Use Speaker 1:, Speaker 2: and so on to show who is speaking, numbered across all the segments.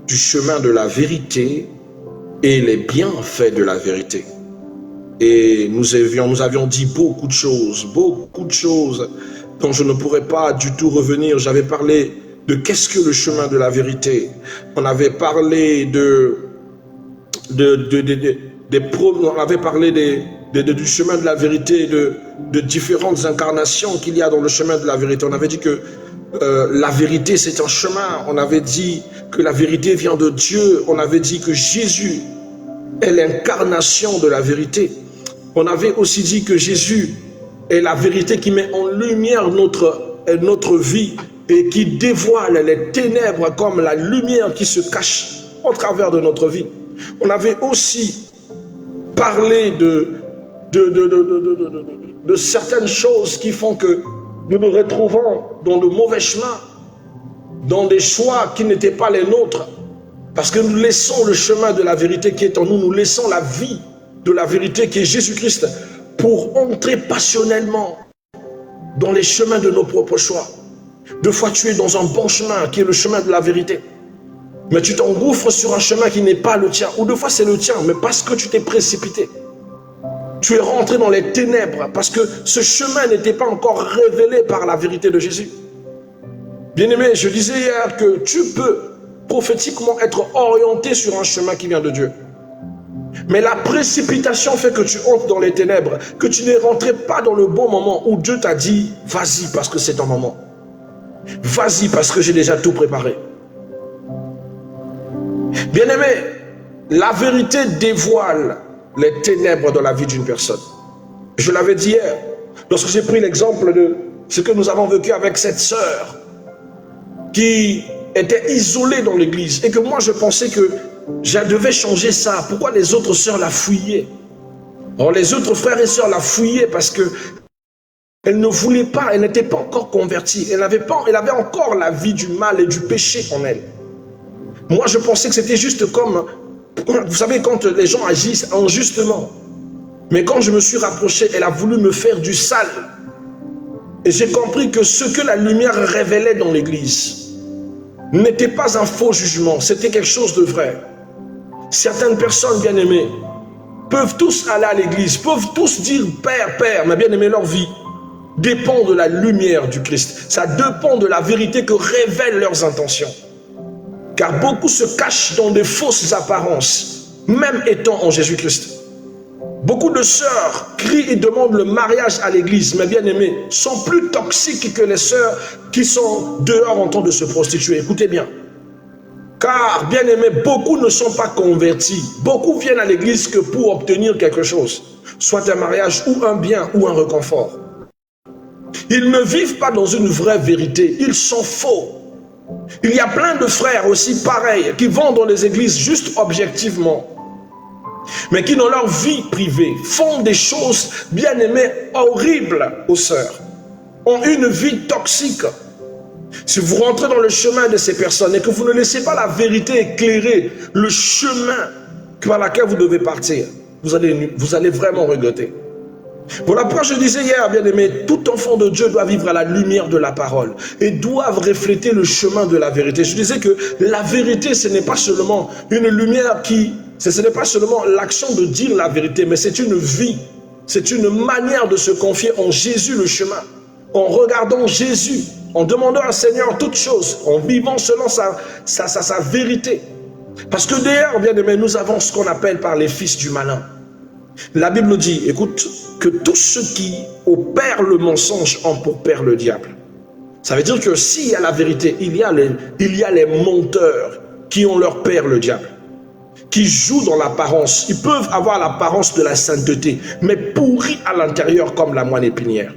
Speaker 1: du chemin de la vérité et les bienfaits de la vérité. Et nous avions dit beaucoup de choses dont je ne pourrais pas du tout revenir. J'avais parlé de qu'est-ce que le chemin de la vérité. On avait parlé on avait parlé du chemin de la vérité, de différentes incarnations qu'il y a dans le chemin de la vérité. On avait dit que la vérité c'est un chemin. On avait dit que la vérité vient de Dieu. On avait dit que Jésus est l'incarnation de la vérité. On avait aussi dit que Jésus est la vérité qui met en lumière notre vie et qui dévoile les ténèbres comme la lumière qui se cache au travers de notre vie. On avait aussi parlé de certaines choses qui font que nous nous retrouvons dans le mauvais chemin, dans des choix qui n'étaient pas les nôtres, parce que nous laissons le chemin de la vérité qui est en nous, nous laissons la vie de la vérité qui est Jésus-Christ pour entrer passionnellement dans les chemins de nos propres choix. Deux fois tu es dans un bon chemin qui est le chemin de la vérité, mais tu t'engouffres sur un chemin qui n'est pas le tien, ou deux fois c'est le tien, mais parce que tu t'es précipité, tu es rentré dans les ténèbres, parce que ce chemin n'était pas encore révélé par la vérité de Jésus. Bien-aimé, je disais hier que tu peux prophétiquement être orienté sur un chemin qui vient de Dieu. Mais la précipitation fait que tu entres dans les ténèbres, que tu n'es rentré pas dans le bon moment où Dieu t'a dit « Vas-y parce que c'est ton moment. Vas-y parce que j'ai déjà tout préparé. » Bien-aimé, la vérité dévoile les ténèbres dans la vie d'une personne. Je l'avais dit hier, lorsque j'ai pris l'exemple de ce que nous avons vécu avec cette sœur qui était isolée dans l'église et que moi je pensais que je devais changer ça. Pourquoi les autres sœurs la fouillaient? Alors les autres frères et sœurs la fouillaient parce que elle ne voulait pas, elle n'était pas encore convertie. Elle avait encore la vie du mal et du péché en elle. Moi je pensais que c'était juste comme, vous savez, quand les gens agissent injustement. Mais quand je me suis rapproché, elle a voulu me faire du sale. Et j'ai compris que ce que la lumière révélait dans l'église n'était pas un faux jugement, c'était quelque chose de vrai. Certaines personnes bien-aimées peuvent tous aller à l'église, peuvent tous dire « Père, Père », mais bien-aimé, leur vie dépend de la lumière du Christ. Ça dépend de la vérité que révèlent leurs intentions. Car beaucoup se cachent dans de fausses apparences, même étant en Jésus-Christ. Beaucoup de sœurs crient et demandent le mariage à l'église, mais bien aimés, sont plus toxiques que les sœurs qui sont dehors en train de se prostituer. Écoutez bien. Car, bien aimés, beaucoup ne sont pas convertis. Beaucoup viennent à l'église que pour obtenir quelque chose, soit un mariage ou un bien ou un réconfort. Ils ne vivent pas dans une vraie vérité, ils sont faux. Il y a plein de frères aussi pareils qui vont dans les églises juste objectivement, mais qui dans leur vie privée font des choses bien aimées horribles aux sœurs, ont une vie toxique. Si vous rentrez dans le chemin de ces personnes et que vous ne laissez pas la vérité éclairer le chemin par lequel vous devez partir, vous allez vraiment regretter. Voilà pourquoi je disais hier, bien aimé, tout enfant de Dieu doit vivre à la lumière de la parole et doivent refléter le chemin de la vérité. Je disais que la vérité, ce n'est pas seulement une lumière ce n'est pas seulement l'action de dire la vérité, mais c'est une vie, c'est une manière de se confier en Jésus le chemin, en regardant Jésus, en demandant à Seigneur toutes choses, en vivant selon sa vérité. Parce que d'ailleurs, bien aimé, nous avons ce qu'on appelle par les fils du malin. La Bible dit, écoute, que tous ceux qui opèrent le mensonge ont pour père le diable. Ça veut dire que s'il y a la vérité, il y a les menteurs qui ont leur père le diable, qui jouent dans l'apparence. Ils peuvent avoir l'apparence de la sainteté, mais pourris à l'intérieur comme la moine épinière.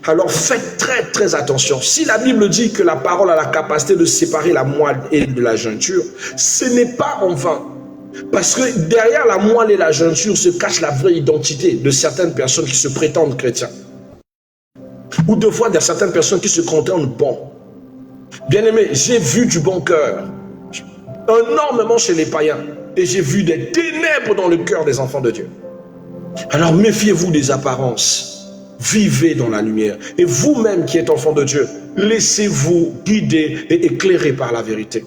Speaker 1: Alors faites très très attention. Si la Bible dit que la parole a la capacité de séparer la moelle et de la jointure, ce n'est pas en vain. Parce que derrière la moelle et la jointure se cache la vraie identité de certaines personnes qui se prétendent chrétiens. Ou de fois de certaines personnes qui se prétendent bons. Bien aimé, j'ai vu du bon cœur énormément chez les païens. Et j'ai vu des ténèbres dans le cœur des enfants de Dieu. Alors méfiez-vous des apparences. Vivez dans la lumière. Et vous-même qui êtes enfant de Dieu, laissez-vous guider et éclairer par la vérité.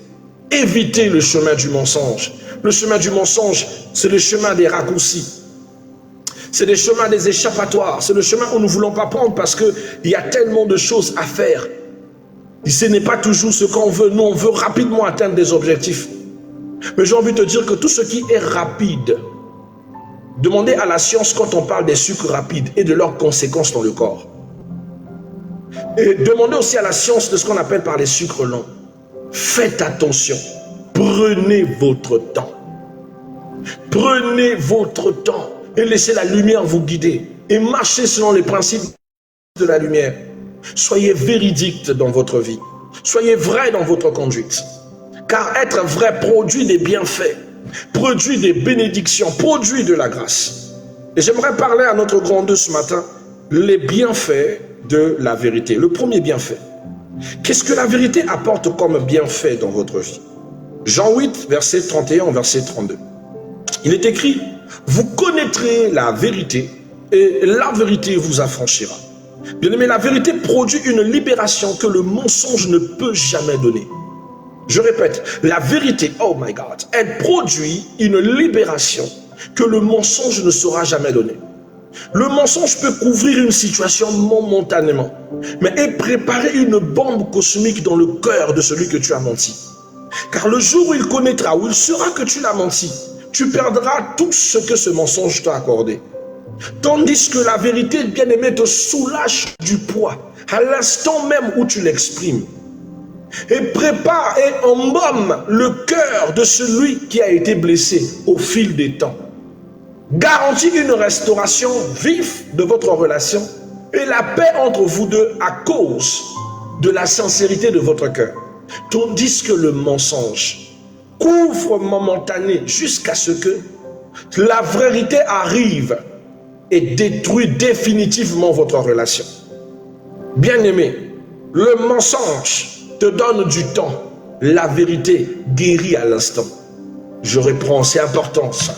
Speaker 1: Évitez le chemin du mensonge. Le chemin du mensonge, c'est le chemin des raccourcis. C'est le chemin des échappatoires. C'est le chemin où nous ne voulons pas prendre parce qu'il y a tellement de choses à faire. Et ce n'est pas toujours ce qu'on veut. Nous, on veut rapidement atteindre des objectifs. Mais j'ai envie de te dire que tout ce qui est rapide, demandez à la science quand on parle des sucres rapides et de leurs conséquences dans le corps. Et demandez aussi à la science de ce qu'on appelle par les sucres lents. Faites attention. Prenez votre temps. Prenez votre temps et laissez la lumière vous guider. Et marchez selon les principes de la lumière. Soyez véridique dans votre vie. Soyez vrai dans votre conduite. Car être vrai produit des bienfaits, produit des bénédictions, produit de la grâce. Et j'aimerais parler à notre grand 2 ce matin, les bienfaits de la vérité. Le premier bienfait. Qu'est-ce que la vérité apporte comme bienfait dans votre vie? Jean 8, verset 31, verset 32. Il est écrit, vous connaîtrez la vérité et la vérité vous affranchira. Bien-aimé, la vérité produit une libération que le mensonge ne peut jamais donner. Je répète, la vérité, oh my God, elle produit une libération que le mensonge ne saura jamais donner. Le mensonge peut couvrir une situation momentanément, mais est préparer une bombe cosmique dans le cœur de celui que tu as menti. Car le jour où il connaîtra, où il saura que tu l'as menti, tu perdras tout ce que ce mensonge t'a accordé. Tandis que la vérité, bien-aimé, te soulage du poids à l'instant même où tu l'exprimes. Et prépare et embaume le cœur de celui qui a été blessé au fil des temps. Garantit une restauration vive de votre relation et la paix entre vous deux à cause de la sincérité de votre cœur. Tandis que le mensonge couvre momentané jusqu'à ce que la vérité arrive et détruit définitivement votre relation. Bien-aimé, le mensonge te donne du temps, la vérité guérit à l'instant. Je reprends, c'est important ça.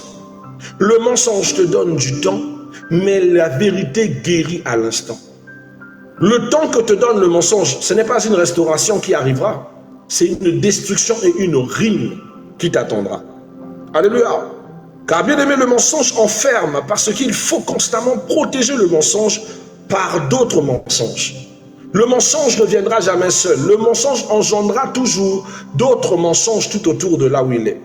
Speaker 1: Le mensonge te donne du temps, mais la vérité guérit à l'instant. Le temps que te donne le mensonge, ce n'est pas une restauration qui arrivera, c'est une destruction et une ruine qui t'attendra. Alléluia. Car bien aimé, le mensonge enferme parce qu'il faut constamment protéger le mensonge par d'autres mensonges. Le mensonge ne viendra jamais seul. Le mensonge engendrera toujours d'autres mensonges tout autour de là où il est.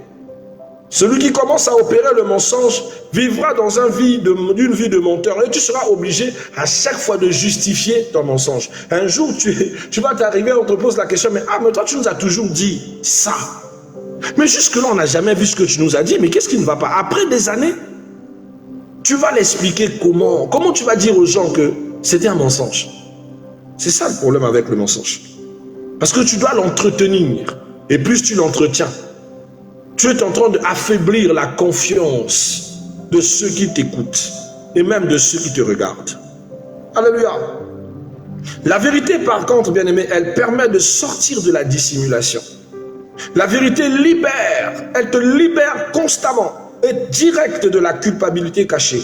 Speaker 1: Celui qui commence à opérer le mensonge vivra dans une vie de menteur et tu seras obligé à chaque fois de justifier ton mensonge. Un jour, tu vas t'arriver, on te pose la question, mais toi tu nous as toujours dit ça. Mais jusque-là, on n'a jamais vu ce que tu nous as dit, mais qu'est-ce qui ne va pas? Après des années, tu vas l'expliquer comment. Comment tu vas dire aux gens que c'était un mensonge? C'est ça le problème avec le mensonge. Parce que tu dois l'entretenir. Et plus tu l'entretiens, tu es en train d'affaiblir la confiance de ceux qui t'écoutent et même de ceux qui te regardent. Alléluia. La vérité, par contre, bien-aimé, elle permet de sortir de la dissimulation. La vérité libère, elle te libère constamment et direct de la culpabilité cachée.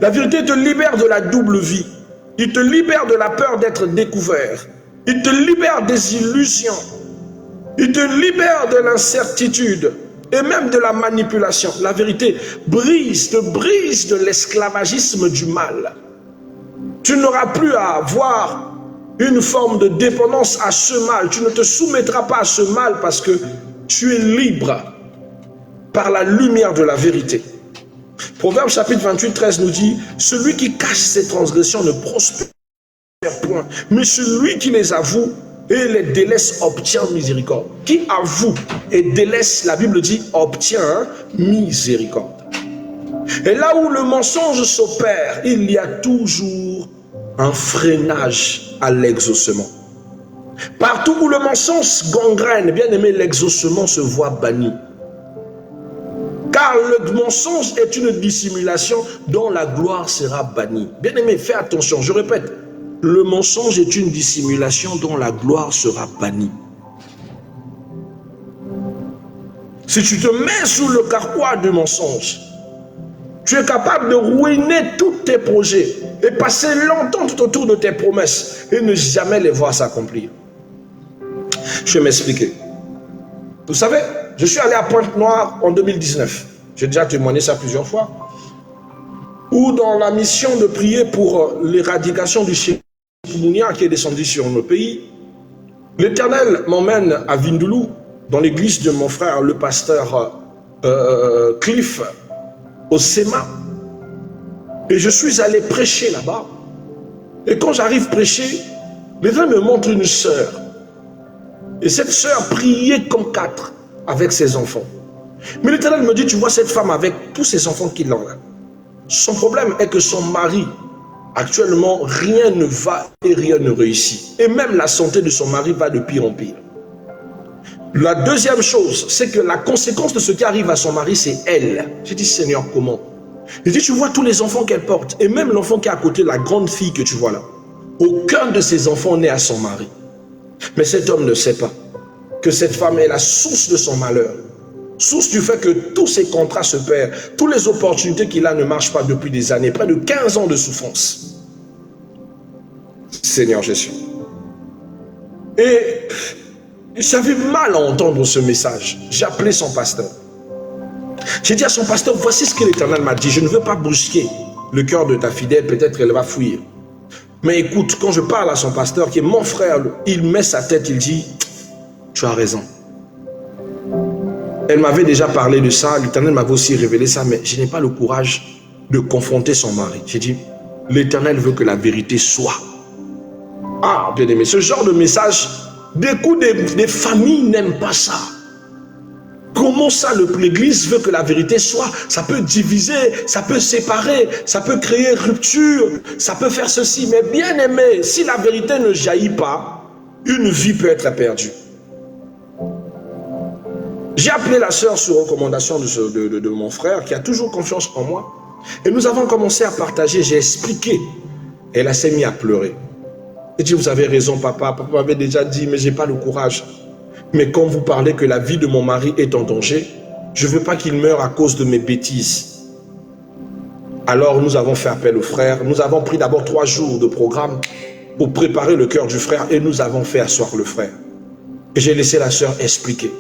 Speaker 1: La vérité te libère de la double vie. Il te libère de la peur d'être découvert. Il te libère des illusions. Il te libère de l'incertitude et même de la manipulation. La vérité te brise de l'esclavagisme du mal. Tu n'auras plus à avoir une forme de dépendance à ce mal. Tu ne te soumettras pas à ce mal parce que tu es libre par la lumière de la vérité. Proverbe chapitre 28, 13 nous dit, celui qui cache ses transgressions ne prospère point, mais celui qui les avoue et les délaisse obtient miséricorde. Qui avoue et délaisse, la Bible dit, obtient miséricorde. Et là où le mensonge s'opère, il y a toujours un freinage à l'exaucement. Partout où le mensonge gangrène, bien aimé, l'exaucement se voit banni. Car le mensonge est une dissimulation dont la gloire sera bannie. Bien aimé, fais attention, je répète, le mensonge est une dissimulation dont la gloire sera bannie. Si tu te mets sous le carquois du mensonge, tu es capable de ruiner tous tes projets et passer longtemps tout autour de tes promesses et ne jamais les voir s'accomplir. Je vais m'expliquer. Vous savez, je suis allé à Pointe-Noire en 2019. J'ai déjà témoigné ça plusieurs fois. Où dans la mission de prier pour l'éradication du chikungunya qui est descendu sur nos pays, l'Éternel m'emmène à Vindoulou, dans l'église de mon frère, le pasteur Cliff, au SEMA. Et je suis allé prêcher là-bas. Et quand j'arrive prêcher, l'Éternel me montre une sœur. Et cette sœur priait comme quatre avec ses enfants. Mais l'Éternel me dit, tu vois cette femme avec tous ses enfants qu'il en a. Son problème est que son mari, actuellement, rien ne va et rien ne réussit. Et même la santé de son mari va de pire en pire. La deuxième chose, c'est que la conséquence de ce qui arrive à son mari, c'est elle. J'ai dit, Seigneur, comment? J'ai dit, tu vois tous les enfants qu'elle porte, et même l'enfant qui est à côté, la grande fille que tu vois là. Aucun de ces enfants n'est à son mari. Mais cet homme ne sait pas que cette femme est la source de son malheur. Source du fait que tous ses contrats se perdent, toutes les opportunités qu'il a ne marchent pas depuis des années, près de 15 ans de souffrance. Seigneur Jésus. Et j'avais mal à entendre ce message. J'ai appelé son pasteur. J'ai dit à son pasteur, voici ce que l'Éternel m'a dit. Je ne veux pas brusquer le cœur de ta fidèle, peut-être elle va fuir. Mais écoute, quand je parle à son pasteur, qui est mon frère, il met sa tête, il dit, tu as raison. Elle m'avait déjà parlé de ça, l'Éternel m'avait aussi révélé ça, mais je n'ai pas le courage de confronter son mari. J'ai dit, l'Éternel veut que la vérité soit. Ah, bien aimé, ce genre de message, des familles n'aiment pas ça. Comment ça, l'Église veut que la vérité soit? Ça peut diviser, ça peut séparer, ça peut créer rupture, ça peut faire ceci. Mais bien aimé, si la vérité ne jaillit pas, une vie peut être perdue. J'ai appelé la sœur sur recommandation de mon frère qui a toujours confiance en moi. Et nous avons commencé à partager, j'ai expliqué. Et elle s'est mise à pleurer. Et dit, vous avez raison papa, papa m'avait déjà dit, mais je n'ai pas le courage. Mais quand vous parlez que la vie de mon mari est en danger, je ne veux pas qu'il meure à cause de mes bêtises. Alors nous avons fait appel au frère. Nous avons pris d'abord 3 jours de programme pour préparer le cœur du frère et nous avons fait asseoir le frère. Et j'ai laissé la sœur expliquer.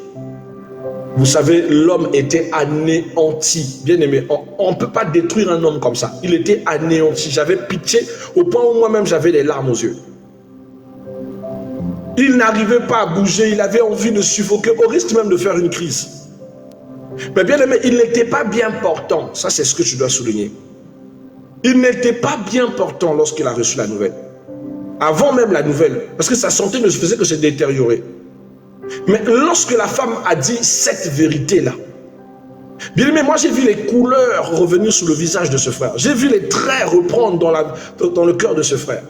Speaker 1: Vous savez, l'homme était anéanti. Bien aimé, on ne peut pas détruire un homme comme ça. Il était anéanti. J'avais pitié au point où moi-même j'avais les larmes aux yeux. Il n'arrivait pas à bouger. Il avait envie de suffoquer, au risque même de faire une crise. Mais bien aimé, il n'était pas bien portant. Ça, c'est ce que tu dois souligner. Il n'était pas bien portant lorsqu'il a reçu la nouvelle. Avant même la nouvelle. Parce que sa santé ne se faisait que se détériorer. Mais lorsque la femme a dit cette vérité-là, bien aimé, moi j'ai vu les couleurs revenir sur le visage de ce frère. J'ai vu les traits reprendre dans le cœur de ce frère.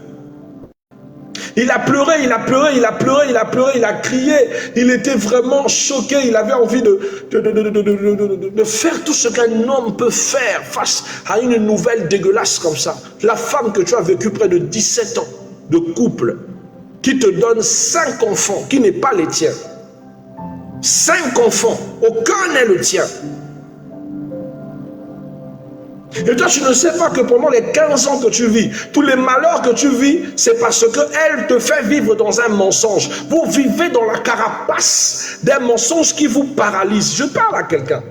Speaker 1: Il a pleuré, il a pleuré, il a pleuré, il a pleuré, il a crié. Il était vraiment choqué. Il avait envie de faire tout ce qu'un homme peut faire face à une nouvelle dégueulasse comme ça. La femme que tu as vécu près de 17 ans de couple, qui te donne 5 enfants, qui n'est pas les tiens. 5 enfants, aucun n'est le tien. Et toi, tu ne sais pas que pendant les 15 ans que tu vis, tous les malheurs que tu vis, c'est parce qu'elle te fait vivre dans un mensonge. Vous vivez dans la carapace d'un mensonge qui vous paralyse. Je parle à quelqu'un.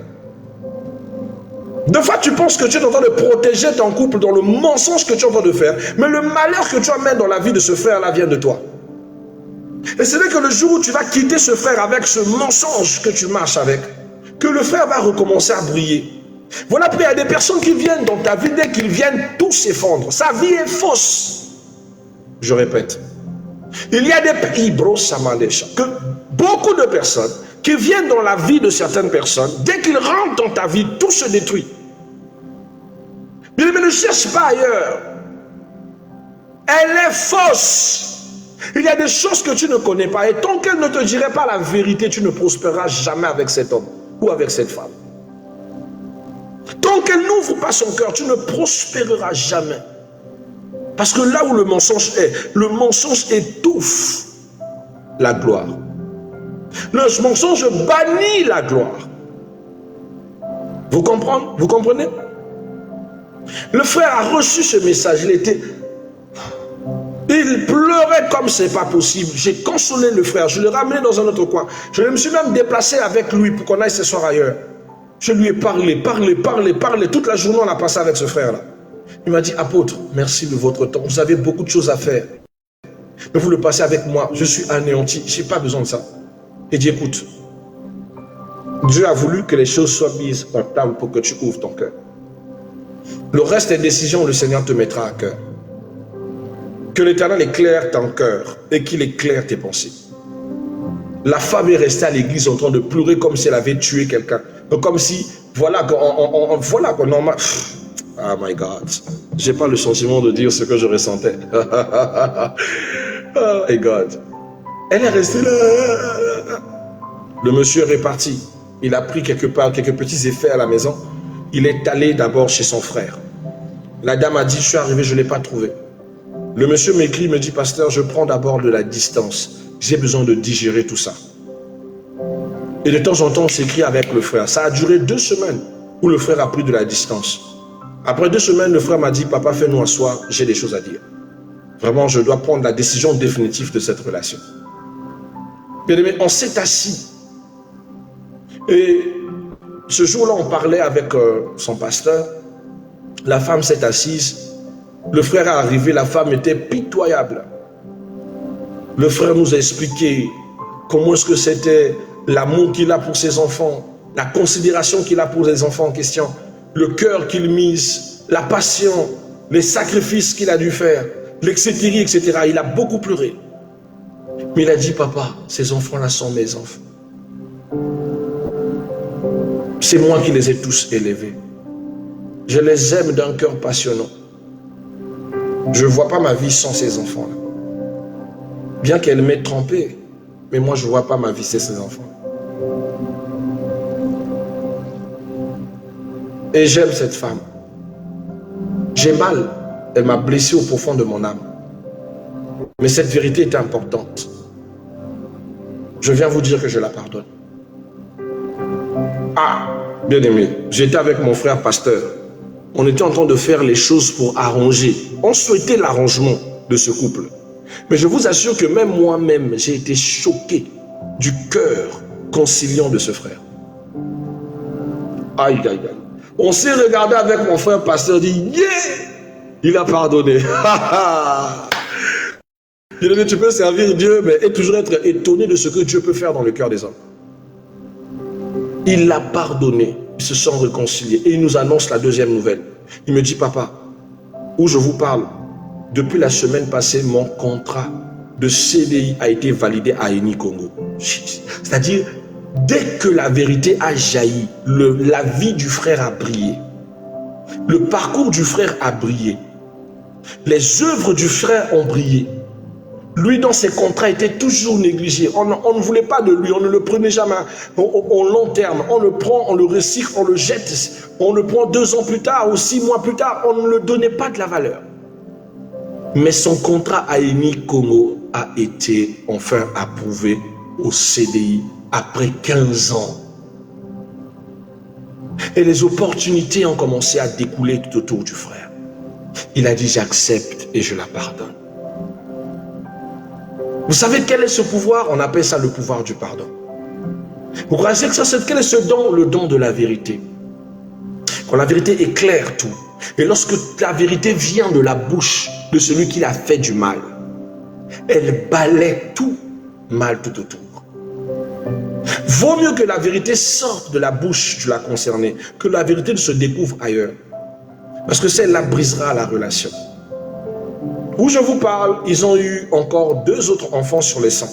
Speaker 1: Des fois, tu penses que tu es en train de protéger ton couple dans le mensonge que tu es en train de faire, mais le malheur que tu amènes dans la vie de ce frère-là vient de toi. Et c'est vrai que le jour où tu vas quitter ce frère avec ce mensonge que tu marches avec, que le frère va recommencer à briller. Voilà pourquoi il y a des personnes qui viennent dans ta vie, dès qu'ils viennent, tout s'effondre. Sa vie est fausse. Je répète. Il y a des pays, que beaucoup de personnes qui viennent dans la vie de certaines personnes, dès qu'ils rentrent dans ta vie, tout se détruit. Mais ne cherche pas ailleurs. Elle est fausse. Il y a des choses que tu ne connais pas. Et tant qu'elle ne te dirait pas la vérité, tu ne prospéreras jamais avec cet homme ou avec cette femme. Tant qu'elle n'ouvre pas son cœur, tu ne prospéreras jamais. Parce que là où le mensonge étouffe la gloire. Le mensonge bannit la gloire. Vous comprenez? Vous comprenez? Le frère a reçu ce message. Il pleurait comme c'est pas possible. J'ai consolé le frère, je l'ai ramené dans un autre coin. Je me suis même déplacé avec lui pour qu'on aille s'asseoir ailleurs. Je lui ai parlé. Toute la journée, on a passé avec ce frère-là. Il m'a dit, apôtre, merci de votre temps. Vous avez beaucoup de choses à faire. Mais vous le passez avec moi. Je suis anéanti. Je n'ai pas besoin de ça. Il dit, écoute, Dieu a voulu que les choses soient mises en table pour que tu ouvres ton cœur. Le reste des décisions, le Seigneur te mettra à cœur. Que l'Éternel éclaire ton cœur et qu'il éclaire tes pensées. La femme est restée à l'église en train de pleurer comme si elle avait tué quelqu'un. Comme si, voilà, normal. Oh my God. J'ai pas le sentiment de dire ce que je ressentais. Oh my God. Elle est restée là. Le monsieur est reparti. Il a pris quelques petits effets à la maison. Il est allé d'abord chez son frère. La dame a dit, je suis arrivé, je ne l'ai pas trouvé. Le monsieur m'écrit, me dit, pasteur, je prends d'abord de la distance. J'ai besoin de digérer tout ça. Et de temps en temps, on s'écrit avec le frère. Ça a duré 2 semaines où le frère a pris de la distance. Après 2 semaines, le frère m'a dit, papa, fais-nous asseoir, j'ai des choses à dire. Vraiment, je dois prendre la décision définitive de cette relation. Bien-aimé, on s'est assis. Et ce jour-là, on parlait avec son pasteur. La femme s'est assise. Le frère est arrivé, la femme était pitoyable. Le frère nous a expliqué comment est-ce que c'était l'amour qu'il a pour ses enfants, la considération qu'il a pour les enfants en question, le cœur qu'il mise, la passion, les sacrifices qu'il a dû faire, etc. Il a beaucoup pleuré. Mais il a dit, papa, ces enfants-là sont mes enfants. C'est moi qui les ai tous élevés. Je les aime d'un cœur passionnant. Je ne vois pas ma vie sans ces enfants-là. Bien qu'elle m'ait trompé, mais moi je ne vois pas ma vie sans ces enfants. Et j'aime cette femme. J'ai mal. Elle m'a blessé au profond de mon âme. Mais cette vérité est importante. Je viens vous dire que je la pardonne. Ah, bien aimé, j'étais avec mon frère pasteur. On était en train de faire les choses pour arranger. On souhaitait l'arrangement de ce couple. Mais je vous assure que même moi-même, j'ai été choqué du cœur conciliant de ce frère. Aïe, aïe, aïe. On s'est regardé avec mon frère pasteur, dit, yeah, il a pardonné. Tu peux servir Dieu, mais et toujours être étonné de ce que Dieu peut faire dans le cœur des hommes. Il l'a pardonné, ils se sont réconciliés et il nous annonce la deuxième nouvelle. Il me dit, papa, où je vous parle, depuis la semaine passée, mon contrat de CDI a été validé à Eni Congo. C'est-à-dire, dès que la vérité a jailli, la vie du frère a brillé. Le parcours du frère a brillé. Les œuvres du frère ont brillé. Lui, dans ses contrats, était toujours négligé. On ne voulait pas de lui, on ne le prenait jamais au long terme. On le prend, on le recycle, on le jette. On le prend 2 ans plus tard ou 6 mois plus tard. On ne le donnait pas de la valeur. Mais son contrat à Eni Congo a été enfin approuvé au CDI après 15 ans. Et les opportunités ont commencé à découler tout autour du frère. Il a dit, j'accepte et je la pardonne. Vous savez quel est ce pouvoir? On appelle ça le pouvoir du pardon. Vous croyez que ça, quel est ce don? Le don de la vérité. Quand la vérité éclaire tout, et lorsque la vérité vient de la bouche de celui qui l'a fait du mal, elle balaie tout mal tout autour. Vaut mieux que la vérité sorte de la bouche de la concernée, que la vérité ne se découvre ailleurs. Parce que celle-là brisera la relation. Où je vous parle, ils ont eu encore 2 autres enfants sur les 5.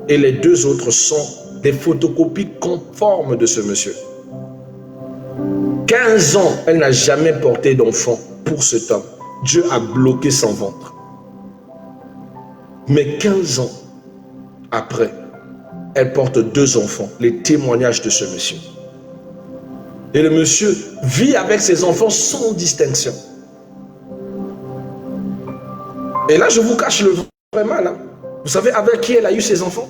Speaker 1: Et les 2 autres sont des photocopies conformes de ce monsieur. 15 ans, elle n'a jamais porté d'enfant pour cet homme. Dieu a bloqué son ventre. Mais 15 ans après, elle porte 2 enfants, les témoignages de ce monsieur. Et le monsieur vit avec ses enfants sans distinction. Et là, je vous cache le vrai mal. Hein. Vous savez avec qui elle a eu ses enfants?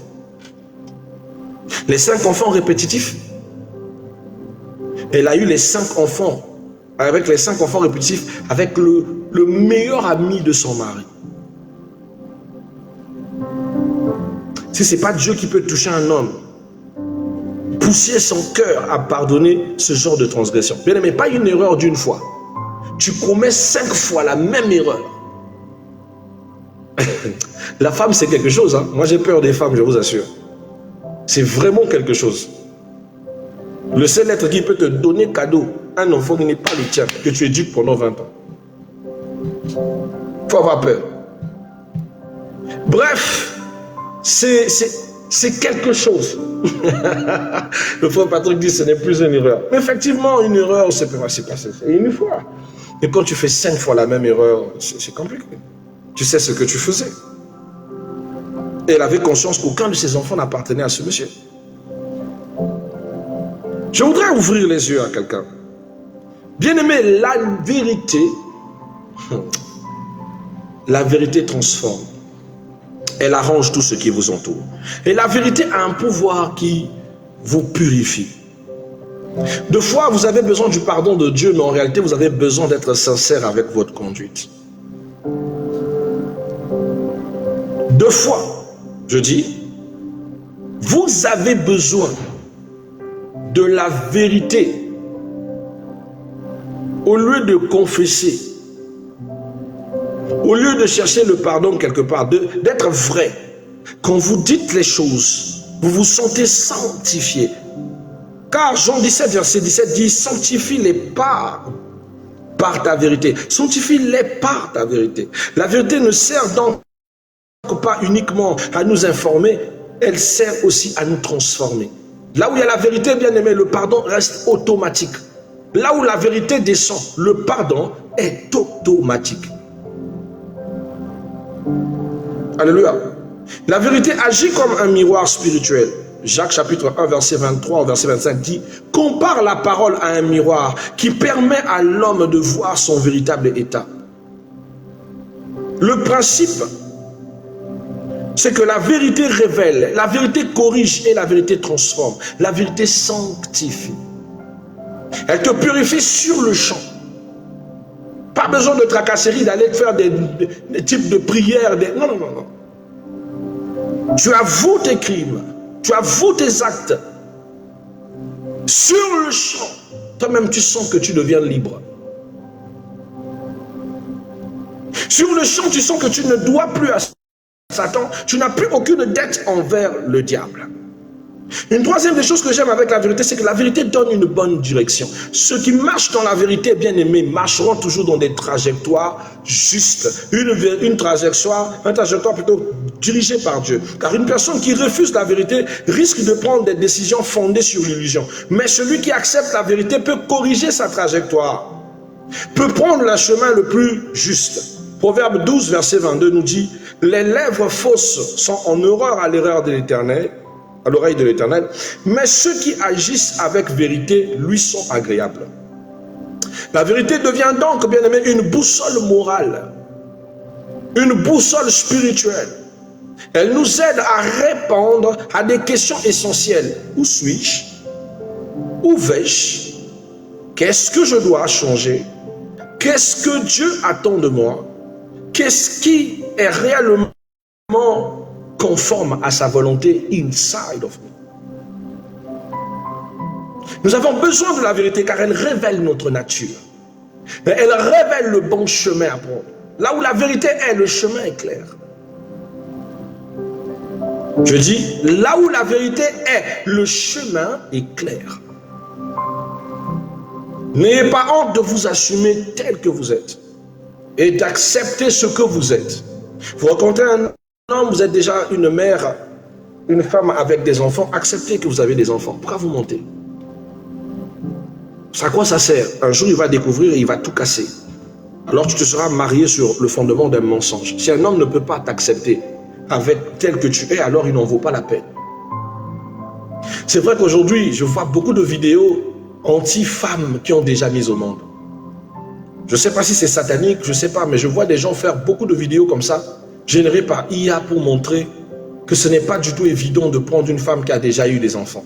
Speaker 1: Les 5 enfants répétitifs. Elle a eu les 5 enfants, avec les 5 enfants répétitifs, avec le meilleur ami de son mari. Si ce n'est pas Dieu qui peut toucher un homme, pousser son cœur à pardonner ce genre de transgression. Bien aimé, pas une erreur d'une fois. Tu commets 5 fois la même erreur. La femme, c'est quelque chose. Hein? Moi, j'ai peur des femmes, je vous assure. C'est vraiment quelque chose. Le seul être qui peut te donner cadeau, un enfant qui n'est pas le tien, que tu éduques pendant 20 ans. Il faut avoir peur. Bref, c'est quelque chose. Le frère Patrick dit que ce n'est plus une erreur. Mais effectivement, une erreur, c'est passer une fois. Et quand tu fais 5 fois la même erreur, c'est compliqué. Tu sais ce que tu faisais. Et elle avait conscience qu'aucun de ses enfants n'appartenait à ce monsieur. Je voudrais ouvrir les yeux à quelqu'un. Bien-aimé, la vérité transforme. Elle arrange tout ce qui vous entoure. Et la vérité a un pouvoir qui vous purifie. Deux fois, vous avez besoin du pardon de Dieu, mais en réalité, vous avez besoin d'être sincère avec votre conduite. Deux fois, je dis, vous avez besoin de la vérité au lieu de confesser, au lieu de chercher le pardon quelque part, d'être vrai. Quand vous dites les choses, vous vous sentez sanctifié. Car Jean 17, verset 17 dit, sanctifie-les par ta vérité. Sanctifie-les par ta vérité. La vérité ne sert donc pas uniquement à nous informer, elle sert aussi à nous transformer. Là où il y a la vérité, bien aimé, le pardon reste automatique. Là où la vérité descend, le pardon est automatique. Alléluia. La vérité agit comme un miroir spirituel. Jacques chapitre 1, verset 23 au verset 25 dit, compare la parole à un miroir qui permet à l'homme de voir son véritable état. Le principe, c'est que la vérité révèle, la vérité corrige et la vérité transforme. La vérité sanctifie. Elle te purifie sur le champ. Pas besoin de tracasserie, d'aller faire des types de prières. Non, non, non, non. Tu avoues tes crimes. Tu avoues tes actes. Sur le champ, toi-même tu sens que tu deviens libre. Sur le champ, tu sens que tu ne dois plus à Satan, tu n'as plus aucune dette envers le diable. Une troisième des choses que j'aime avec la vérité, c'est que la vérité donne une bonne direction. Ceux qui marchent dans la vérité, bien aimés, marcheront toujours dans des trajectoires justes. Une trajectoire plutôt dirigée par Dieu. Car une personne qui refuse la vérité risque de prendre des décisions fondées sur l'illusion. Mais celui qui accepte la vérité peut corriger sa trajectoire, peut prendre le chemin le plus juste. Proverbe 12, verset 22 nous dit, les lèvres fausses sont en horreur à l'erreur de l'Éternel, à l'oreille de l'Éternel, mais ceux qui agissent avec vérité lui sont agréables. La vérité devient donc, bien aimé, une boussole morale, une boussole spirituelle. Elle nous aide à répondre à des questions essentielles. Où suis-je? Où vais-je? Qu'est-ce que je dois changer? Qu'est-ce que Dieu attend de moi? Qu'est-ce qui est réellement conforme à sa volonté inside of me? Nous avons besoin de la vérité car elle révèle notre nature. Elle révèle le bon chemin à prendre. Là où la vérité est, le chemin est clair. Je dis, là où la vérité est, le chemin est clair. N'ayez pas honte de vous assumer tel que vous êtes et d'accepter ce que vous êtes. Vous rencontrez un homme, vous êtes déjà une mère, une femme avec des enfants, acceptez que vous avez des enfants. Pourquoi vous mentez? À quoi ça sert? Un jour, il va découvrir et il va tout casser. Alors tu te seras marié sur le fondement d'un mensonge. Si un homme ne peut pas t'accepter avec tel que tu es, alors il n'en vaut pas la peine. C'est vrai qu'aujourd'hui, je vois beaucoup de vidéos anti-femmes qui ont déjà mis au monde. Je ne sais pas si c'est satanique, je ne sais pas, mais je vois des gens faire beaucoup de vidéos comme ça, générées par IA pour montrer que ce n'est pas du tout évident de prendre une femme qui a déjà eu des enfants.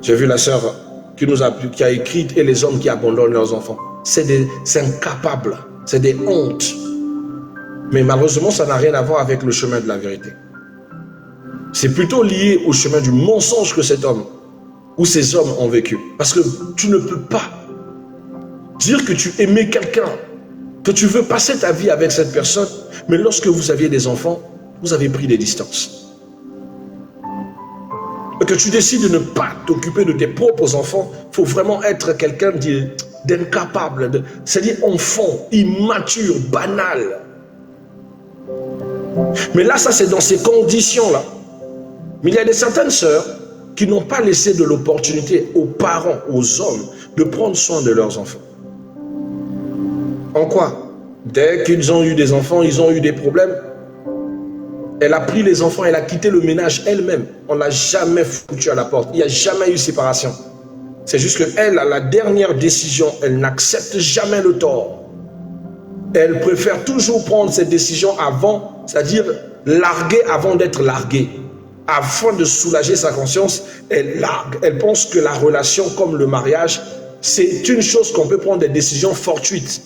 Speaker 1: J'ai vu la sœur qui a écrit « Et les hommes qui abandonnent leurs enfants ». C'est incapable, c'est des hontes. Mais malheureusement, ça n'a rien à voir avec le chemin de la vérité. C'est plutôt lié au chemin du mensonge que cet homme ou ces hommes ont vécu. Parce que tu ne peux pas dire que tu aimais quelqu'un, que tu veux passer ta vie avec cette personne, mais lorsque vous aviez des enfants, vous avez pris des distances. Et que tu décides de ne pas t'occuper de tes propres enfants, il faut vraiment être quelqu'un d'incapable, c'est-à-dire enfant, immature, banal. Mais là, ça c'est dans ces conditions-là. Mais il y a certaines sœurs qui n'ont pas laissé de l'opportunité aux parents, aux hommes, de prendre soin de leurs enfants. En quoi? Dès qu'ils ont eu des enfants, ils ont eu des problèmes. Elle a pris les enfants, elle a quitté le ménage elle-même. On ne l'a jamais foutu à la porte. Il n'y a jamais eu séparation. C'est juste qu'elle, à la dernière décision, elle n'accepte jamais le tort. Elle préfère toujours prendre cette décision avant, c'est-à-dire larguer avant d'être larguée. Afin de soulager sa conscience, elle largue. Elle pense que la relation comme le mariage, c'est une chose qu'on peut prendre des décisions fortuites.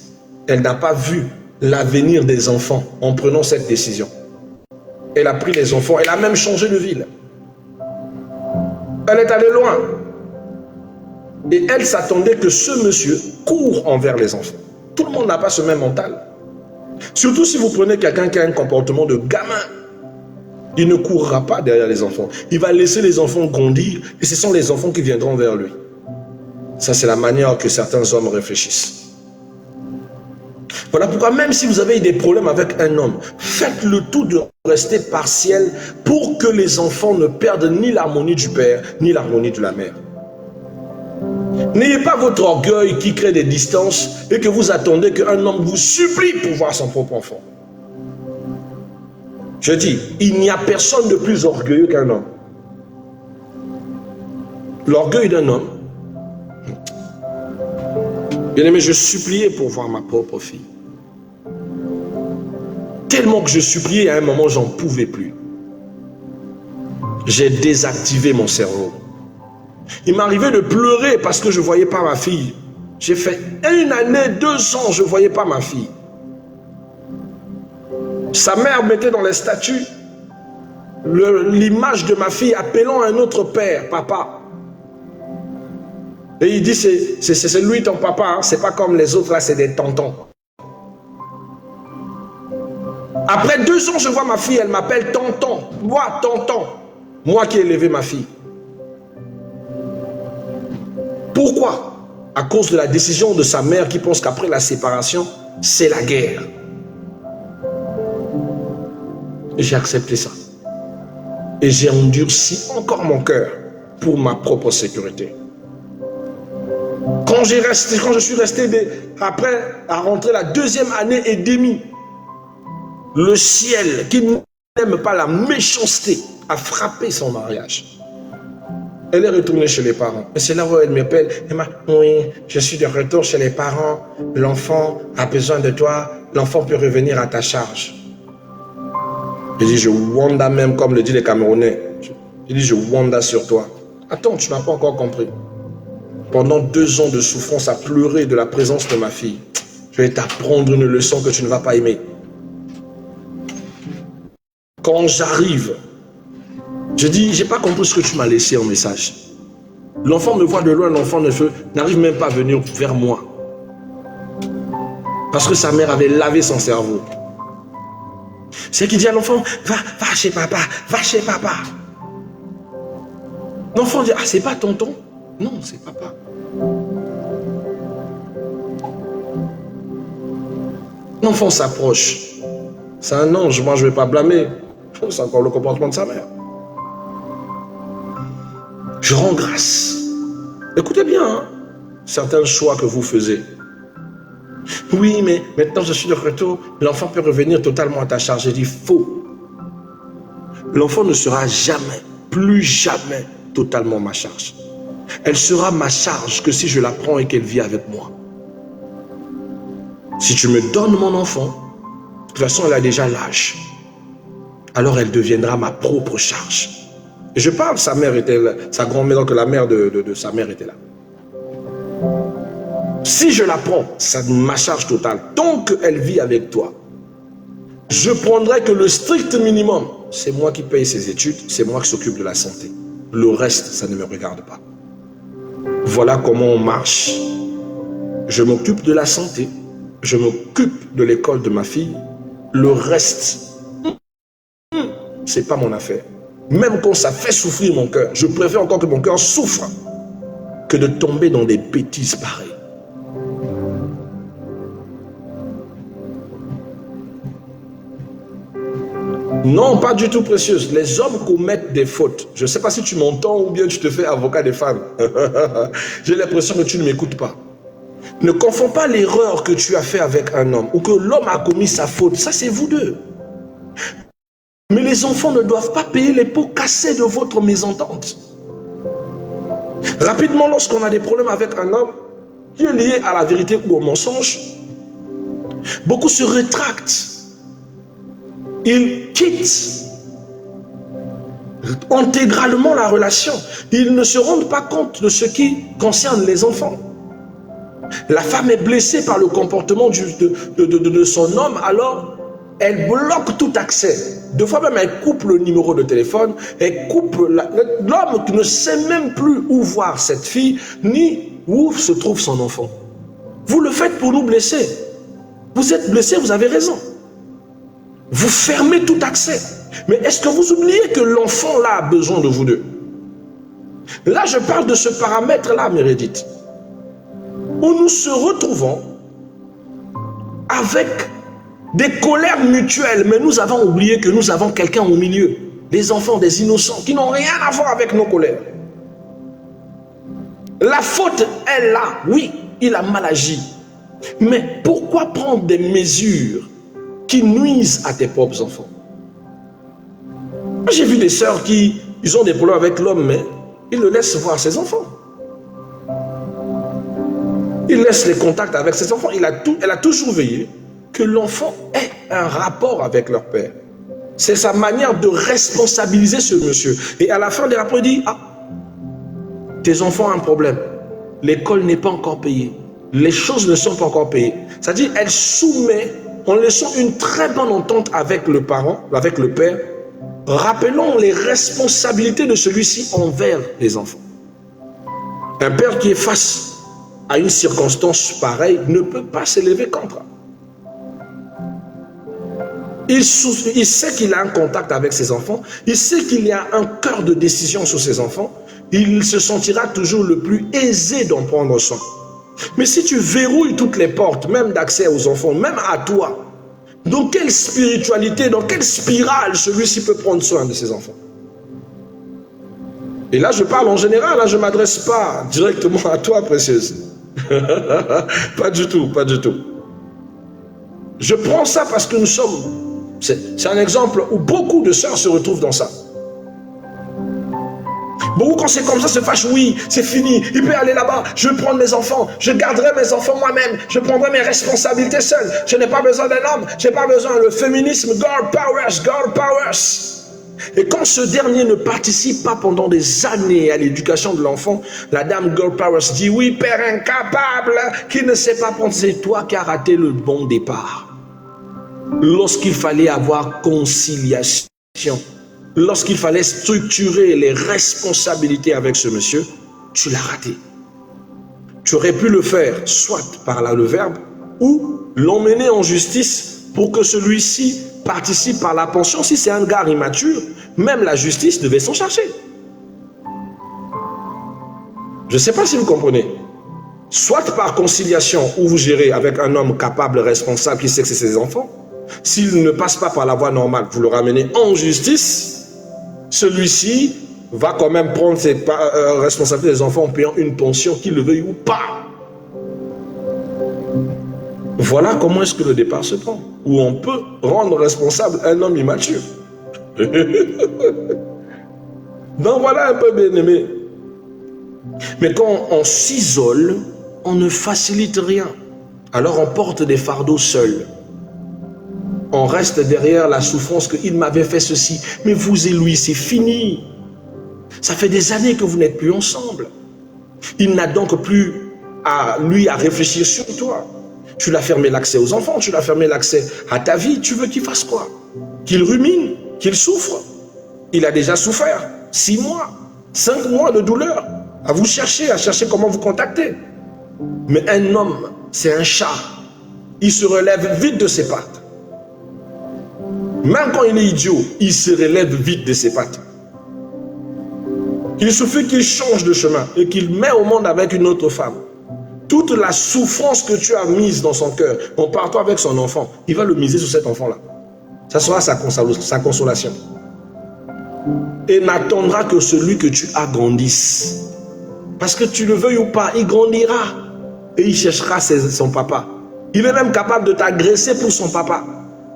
Speaker 1: Elle n'a pas vu l'avenir des enfants en prenant cette décision. Elle a pris les enfants, elle a même changé de ville. Elle est allée loin. Et elle s'attendait que ce monsieur court envers les enfants. Tout le monde n'a pas ce même mental. Surtout si vous prenez quelqu'un qui a un comportement de gamin. Il ne courra pas derrière les enfants. Il va laisser les enfants grandir et ce sont les enfants qui viendront vers lui. Ça, c'est la manière que certains hommes réfléchissent. Voilà pourquoi même si vous avez des problèmes avec un homme, faites le tout de rester partiel pour que les enfants ne perdent ni l'harmonie du père, ni l'harmonie de la mère. N'ayez pas votre orgueil qui crée des distances et que vous attendez qu'un homme vous supplie pour voir son propre enfant. Je dis, il n'y a personne de plus orgueilleux qu'un homme. L'orgueil d'un homme. Bien aimé, je suppliais pour voir ma propre fille. Tellement que je suppliais, à un moment, j'en pouvais plus. J'ai désactivé mon cerveau. Il m'arrivait de pleurer parce que je ne voyais pas ma fille. J'ai fait 1 année, 2 ans, je ne voyais pas ma fille. Sa mère mettait dans les statuts l'image de ma fille appelant un autre père, papa. Et il dit, c'est lui ton papa, hein? C'est pas comme les autres là, c'est des tontons. Après 2 ans, je vois ma fille, elle m'appelle tonton. Moi, tonton. Moi qui ai élevé ma fille. Pourquoi? À cause de la décision de sa mère qui pense qu'après la séparation, c'est la guerre. Et j'ai accepté ça. Et j'ai endurci encore mon cœur pour ma propre sécurité. Quand je suis resté après à rentrer la 2e année et demie, le ciel qui n'aime pas la méchanceté a frappé son mariage. Elle est retournée chez les parents. Et c'est là où elle m'appelle. Elle m'a dit, oui, je suis de retour chez les parents. L'enfant a besoin de toi. L'enfant peut revenir à ta charge. Je dis, je wanda même, comme le disent les Camerounais. Je dis, je wanda sur toi. Attends, tu n'as pas encore compris. Pendant 2 ans de souffrance à pleurer de la présence de ma fille, je vais t'apprendre une leçon que tu ne vas pas aimer. Quand j'arrive, je dis, j'ai pas compris ce que tu m'as laissé en message. L'enfant me voit de loin, l'enfant n'arrive même pas à venir vers moi. Parce que sa mère avait lavé son cerveau. C'est qui dit à l'enfant, va chez papa, va chez papa. L'enfant dit, ah, c'est pas tonton? Non, c'est papa. L'enfant s'approche. C'est un ange, moi je ne vais pas blâmer. C'est encore le comportement de sa mère. Je rends grâce. Écoutez bien, hein, certains choix que vous faisiez. Oui, mais maintenant je suis de retour, l'enfant peut revenir totalement à ta charge. J'ai dit faux. L'enfant ne sera jamais, plus jamais, totalement ma charge. Elle sera ma charge que si je la prends et qu'elle vit avec moi. Si tu me donnes mon enfant, de toute façon elle a déjà l'âge. Alors elle deviendra ma propre charge. Et je parle, sa mère était là, sa grand-mère, donc la mère de sa mère était là. Si je la prends, c'est ma charge totale. Tant qu'elle vit avec toi, Je prendrai que le strict minimum. C'est moi qui paye ses études, c'est moi qui s'occupe de la santé. Le reste, ça ne me regarde pas. Voilà comment on marche. Je m'occupe de la santé, je m'occupe de l'école de ma fille. Le reste, c'est pas mon affaire. Même quand ça fait souffrir mon cœur, je préfère encore que mon cœur souffre que de tomber dans des bêtises pareilles. Non, pas du tout précieuse. Les hommes commettent des fautes. Je ne sais pas si tu m'entends ou bien tu te fais avocat des femmes. J'ai l'impression que tu ne m'écoutes pas. Ne confonds pas l'erreur que tu as fait avec un homme ou que l'homme a commis sa faute. Ça, c'est vous deux. Mais les enfants ne doivent pas payer les pots cassés de votre mésentente. Rapidement, lorsqu'on a des problèmes avec un homme qui est lié à la vérité ou au mensonge, beaucoup se rétractent. Ils quittent intégralement la relation. Ils ne se rendent pas compte de ce qui concerne les enfants. La femme est blessée par le comportement de son homme, alors elle bloque tout accès. Deux fois même, elle coupe le numéro de téléphone, elle coupe l'homme qui ne sait même plus où voir cette fille, ni où se trouve son enfant. Vous le faites pour nous blesser. Vous êtes blessé, vous avez raison. Vous fermez tout accès. Mais est-ce que vous oubliez que l'enfant là a besoin de vous deux? Là, je parle de ce paramètre-là, Meredith, où nous se retrouvons avec des colères mutuelles, mais nous avons oublié que nous avons quelqu'un au milieu, des enfants, des innocents, qui n'ont rien à voir avec nos colères. La faute est là, oui, il a mal agi. Mais pourquoi prendre des mesures qui nuisent à tes propres enfants? J'ai vu des sœurs qui ont des problèmes avec l'homme, mais ils le laissent voir ses enfants. Il laisse les contacts avec ses enfants. Elle a toujours veillé que l'enfant ait un rapport avec leur père. C'est sa manière de responsabiliser ce monsieur. Et à la fin des rapports, il dit, ah, tes enfants ont un problème. L'école n'est pas encore payée. Les choses ne sont pas encore payées. C'est-à-dire, elle soumet, en laissant une très bonne entente avec le parent, avec le père, rappelons les responsabilités de celui-ci envers les enfants. Un père qui est face à une circonstance pareille ne peut pas s'élever contre. Il sait qu'il a un contact avec ses enfants, il sait qu'il y a un cœur de décision sur ses enfants, il se sentira toujours le plus aisé d'en prendre soin. Mais si tu verrouilles toutes les portes, même d'accès aux enfants, même à toi, dans quelle spiritualité, dans quelle spirale celui-ci peut prendre soin de ses enfants? Et là, je parle en général, là, je ne m'adresse pas directement à toi, précieuse. Pas du tout, pas du tout. Je prends ça parce que nous sommes... C'est un exemple où beaucoup de sœurs se retrouvent dans ça. Beaucoup, quand c'est comme ça, se fâchent. Oui, c'est fini, il peut aller là-bas, je vais prendre mes enfants, je garderai mes enfants moi-même, je prendrai mes responsabilités seul. Je n'ai pas besoin d'un homme, je n'ai pas besoin de féminisme, girl powers, girl powers. Et quand ce dernier ne participe pas pendant des années à l'éducation de l'enfant, la dame girl powers dit, oui, père incapable, qui ne sait pas prendre, c'est toi qui as raté le bon départ. Lorsqu'il fallait avoir conciliation, lorsqu'il fallait structurer les responsabilités avec ce monsieur, tu l'as raté. Tu aurais pu le faire soit par là le verbe ou l'emmener en justice pour que celui-ci participe par la pension. Si c'est un gars immature, même la justice devait s'en charger. Je ne sais pas si vous comprenez. Soit par conciliation où vous gérez avec un homme capable, responsable, qui sait que c'est ses enfants. S'il ne passe pas par la voie normale, vous le ramenez en justice, celui-ci va quand même prendre ses responsabilités des enfants en payant une pension, qu'il le veuille ou pas. Voilà comment est-ce que le départ se prend, où on peut rendre responsable un homme immature. Donc voilà un peu, bien aimé. Mais quand on s'isole, on ne facilite rien. Alors on porte des fardeaux seuls. On reste derrière la souffrance qu'il m'avait fait ceci. Mais vous et lui, c'est fini. Ça fait des années que vous n'êtes plus ensemble. Il n'a donc plus à lui à réfléchir sur toi. Tu l'as fermé l'accès aux enfants, tu l'as fermé l'accès à ta vie. Tu veux qu'il fasse quoi? Qu'il rumine, qu'il souffre. Il a déjà souffert 6 mois, 5 mois de douleur. À vous chercher, à chercher comment vous contacter. Mais un homme, c'est un chat. Il se relève vite de ses pattes. Même quand il est idiot, il se relève vite de ses pattes. Il suffit qu'il change de chemin et qu'il met au monde avec une autre femme. Toute la souffrance que tu as mise dans son cœur en partant avec son enfant, il va le miser sur cet enfant-là. Ça sera sa consolation. Et n'attendra que celui que tu as grandisse. Parce que tu le veuilles ou pas, il grandira. Et il cherchera son papa. Il est même capable de t'agresser pour son papa.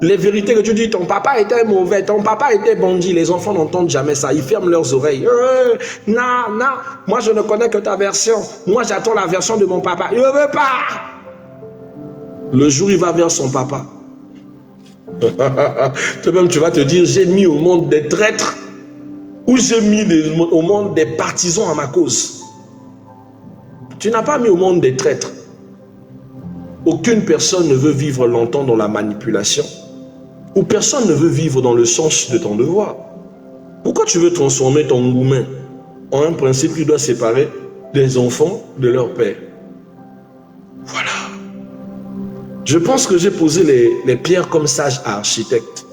Speaker 1: Les vérités que tu dis, ton papa était mauvais, ton papa était bandit, les enfants n'entendent jamais ça. Ils ferment leurs oreilles. Non, moi je ne connais que ta version. Moi j'attends la version de mon papa. Il ne veut pas. Le jour il va vers son papa. Toi-même tu vas te dire, j'ai mis au monde des traîtres ou j'ai mis au monde des partisans à ma cause. Tu n'as pas mis au monde des traîtres. Aucune personne ne veut vivre longtemps dans la manipulation. Ou personne ne veut vivre dans le sens de ton devoir. Pourquoi tu veux transformer ton humain en un principe qui doit séparer les enfants de leur père? Voilà. Je pense que j'ai posé les pierres comme sage architecte.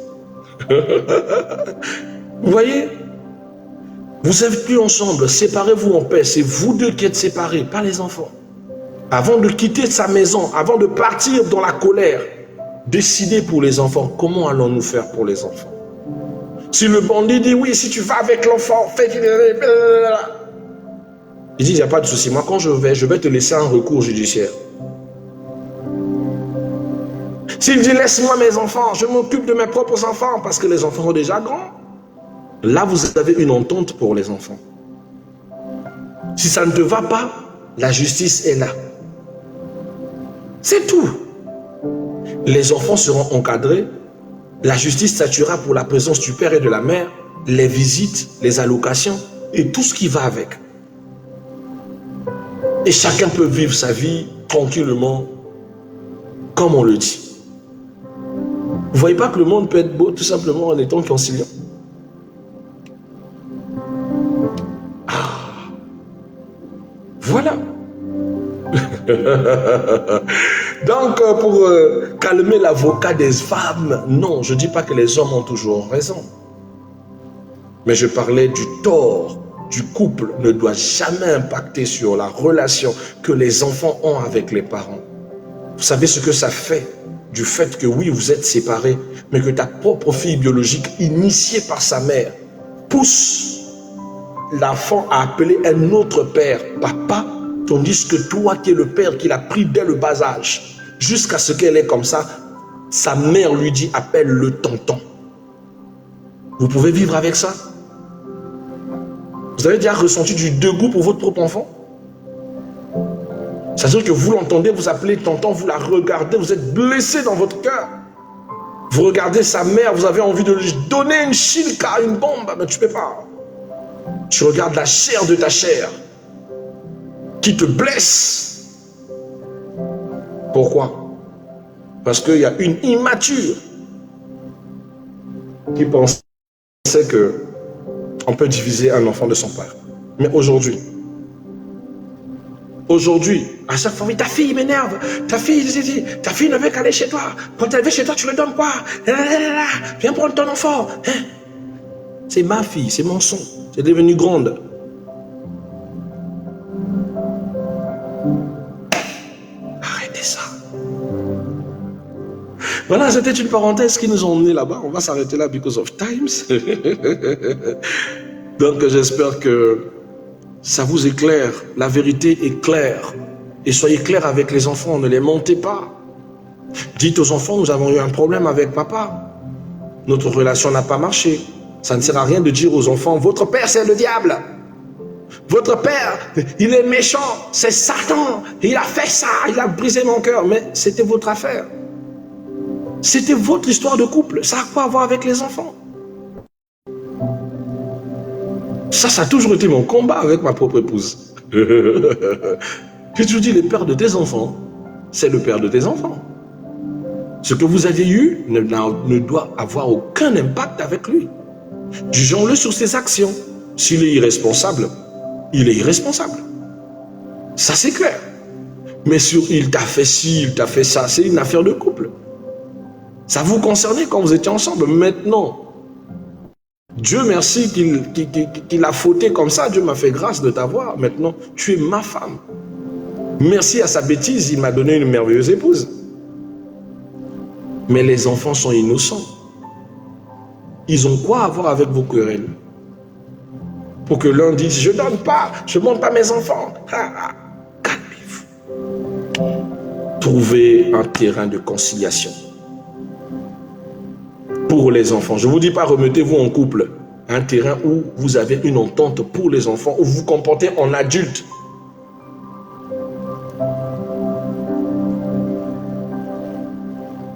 Speaker 1: Vous voyez? Vous êtes plus ensemble, séparez-vous en paix. C'est vous deux qui êtes séparés, pas les enfants. Avant de quitter sa maison, avant de partir dans la colère, décidez pour les enfants. Comment allons-nous faire pour les enfants? Si le bandit dit oui, si tu vas avec l'enfant, fais... Il dit, il n'y a pas de souci. Moi, quand je vais te laisser un recours judiciaire. S'il dit, laisse-moi mes enfants, je m'occupe de mes propres enfants, parce que les enfants sont déjà grands. Là, vous avez une entente pour les enfants. Si ça ne te va pas, la justice est là. C'est tout. Les enfants seront encadrés. La justice statuera pour la présence du père et de la mère, les visites, les allocations et tout ce qui va avec. Et chacun peut vivre sa vie tranquillement, comme on le dit. Vous ne voyez pas que le monde peut être beau tout simplement en étant conciliant? Voilà. Donc, pour calmer l'avocat des femmes, non, je ne dis pas que les hommes ont toujours raison. Mais je parlais du tort du couple ne doit jamais impacter sur la relation que les enfants ont avec les parents. Vous savez ce que ça fait du fait que oui, vous êtes séparés, mais que ta propre fille biologique, initiée par sa mère, pousse l'enfant à appeler un autre père papa, tandis que toi qui es le père qu'il a pris dès le bas âge, jusqu'à ce qu'elle est comme ça, sa mère lui dit appelle le tonton. Vous pouvez vivre avec ça? Vous avez déjà ressenti du dégoût pour votre propre enfant? C'est-à-dire que vous l'entendez, vous appelez tonton, vous la regardez, vous êtes blessé dans votre cœur. Vous regardez sa mère, vous avez envie de lui donner une chilka, une bombe, mais tu ne peux pas. Tu regardes la chair de ta chair qui te blesse. Pourquoi? Parce qu'il y a une immature qui pensait que on peut diviser un enfant de son père. Mais aujourd'hui, à chaque fois, oui, ta fille m'énerve, ta fille ne veut qu'aller chez toi. Quand elle vient chez toi, tu lui donnes quoi? Viens prendre ton enfant. Hein? C'est ma fille, c'est mon son. C'est devenu grande. Arrêtez ça. Voilà, c'était une parenthèse qui nous a emmenés là-bas. On va s'arrêter là because of times. Donc j'espère que ça vous éclaire. La vérité est claire. Et soyez clairs avec les enfants, ne les mentez pas. Dites aux enfants, nous avons eu un problème avec papa. Notre relation n'a pas marché. Ça ne sert à rien de dire aux enfants, votre père c'est le diable. Votre père, il est méchant, c'est Satan. Il a fait ça, il a brisé mon cœur. Mais c'était votre affaire. C'était votre histoire de couple. Ça a quoi à voir avec les enfants? Ça a toujours été mon combat avec ma propre épouse. J'ai toujours dit, les pères de tes enfants, c'est le père de tes enfants. Ce que vous avez eu ne doit avoir aucun impact avec lui. Jugeons-le sur ses actions. S'il est irresponsable, il est irresponsable. Ça, c'est clair. Mais sur il t'a fait ci, il t'a fait ça, c'est une affaire de couple. Ça vous concernait quand vous étiez ensemble. Maintenant, Dieu merci qu'il a fauté comme ça. Dieu m'a fait grâce de t'avoir. Maintenant, tu es ma femme. Merci à sa bêtise, il m'a donné une merveilleuse épouse. Mais les enfants sont innocents. Ils ont quoi à voir avec vos querelles? Pour que l'un dise, je ne donne pas, je ne montre pas mes enfants. Calmez-vous. Trouvez un terrain de conciliation. Pour les enfants. Je ne vous dis pas, remettez-vous en couple. Un terrain où vous avez une entente pour les enfants, où vous vous comportez en adulte.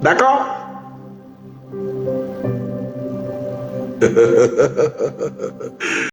Speaker 1: D'accord?